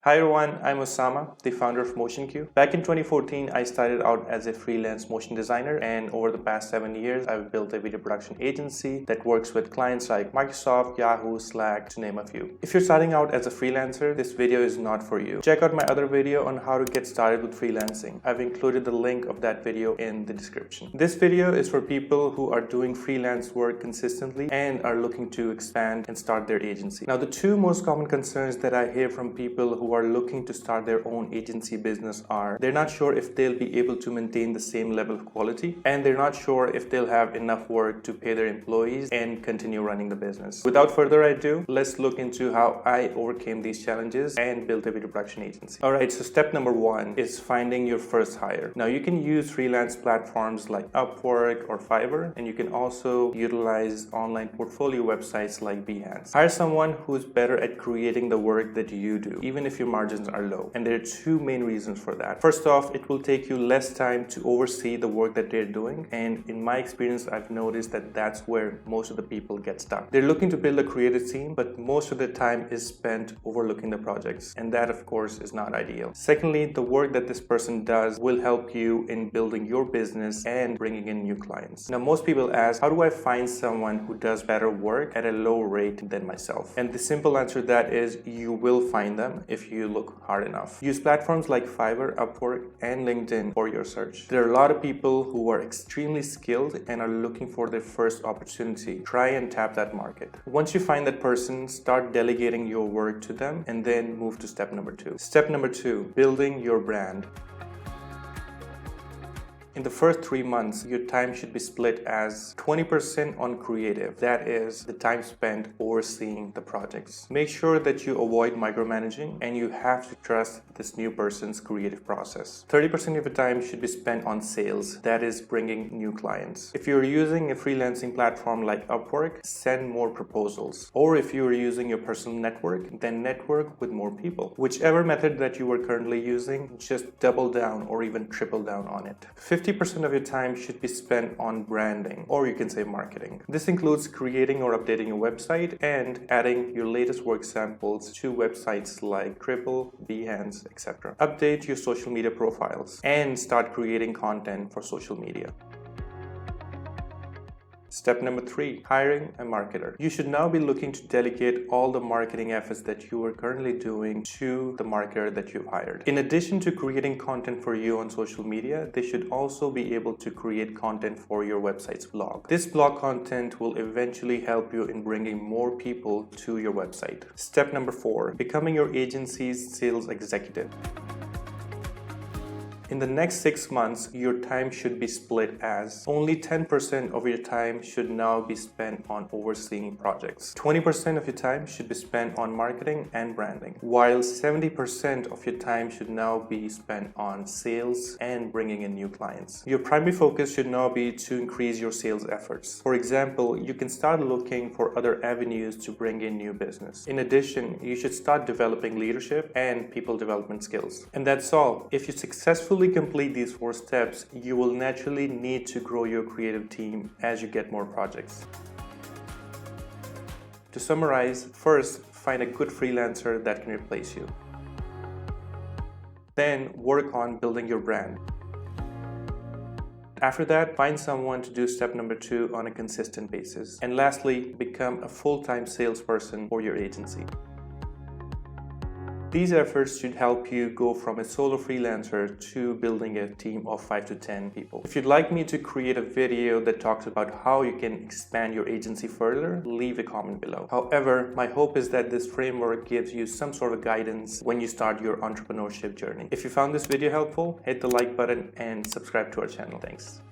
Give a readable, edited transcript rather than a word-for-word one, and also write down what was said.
Hi everyone, I'm Osama, the founder of MotionCue. Back in 2014, I started out as a freelance motion designer, and over the past 7 years, I've built a video production agency that works with clients like Microsoft, Yahoo, Slack, to name a few. If you're starting out as a freelancer, this video is not for you. Check out my other video on how to get started with freelancing. I've included the link of that video in the description. This video is for people who are doing freelance work consistently and are looking to expand and start their agency. Now, the two most common concerns that I hear from people who are looking to start their own agency business are they're not sure if they'll be able to maintain the same level of quality, and they're not sure if they'll have enough work to pay their employees and continue running the business. Without further ado, let's look into how I overcame these challenges and built a video production agency. Alright, so step number one is finding your first hire. Now, you can use freelance platforms like Upwork or Fiverr, and you can also utilize online portfolio websites like Behance. Hire someone who's better at creating the work that you do, even if your margins are low. And there are two main reasons for that. First off, it will take you less time to oversee the work that they're doing. And in my experience, I've noticed that that's where most of the people get stuck. They're looking to build a creative team, but most of the time is spent overlooking the projects. And that, of course, is not ideal. Secondly, the work that this person does will help you in building your business and bringing in new clients. Now, most people ask, how do I find someone who does better work at a lower rate than myself? And the simple answer to that is you will find them if you look hard enough. Use platforms like Fiverr, Upwork, and LinkedIn for your search. There are a lot of people who are extremely skilled and are looking for their first opportunity. Try and tap that market. Once you find that person, start delegating your work to them and then move to step number two. Step number two, building your brand. In the first 3 months, your time should be split as 20% on creative. That is the time spent overseeing the projects. Make sure that you avoid micromanaging, and you have to trust this new person's creative process. 30% of your time should be spent on sales. That is bringing new clients. If you're using a freelancing platform like Upwork, send more proposals. Or if you're using your personal network, then network with more people. Whichever method that you are currently using, just double down or even triple down on it. 50% of your time should be spent on branding, or you can say marketing. This includes creating or updating your website and adding your latest work samples to websites like Dribble, Behance, etc. Update your social media profiles and start creating content for social media. Step number three, hiring a marketer. You should now be looking to delegate all the marketing efforts that you are currently doing to the marketer that you've hired. In addition to creating content for you on social media, they should also be able to create content for your website's blog. This blog content will eventually help you in bringing more people to your website. Step number four, becoming your agency's sales executive. In the next 6 months, your time should be split as only 10% of your time should now be spent on overseeing projects. 20% of your time should be spent on marketing and branding, while 70% of your time should now be spent on sales and bringing in new clients. Your primary focus should now be to increase your sales efforts. For example, you can start looking for other avenues to bring in new business. In addition, you should start developing leadership and people development skills. And that's all. If you successfully complete these 4 steps, you will naturally need to grow your creative team as you get more projects. To summarize, first, find a good freelancer that can replace you. Then work on building your brand. After that, find someone to do step number 2 on a consistent basis. And lastly, become a full-time salesperson for your agency. These efforts should help you go from a solo freelancer to building a team of 5 to 10 people. If you'd like me to create a video that talks about how you can expand your agency further, leave a comment below. However, my hope is that this framework gives you some sort of guidance when you start your entrepreneurship journey. If you found this video helpful, hit the like button and subscribe to our channel. Thanks.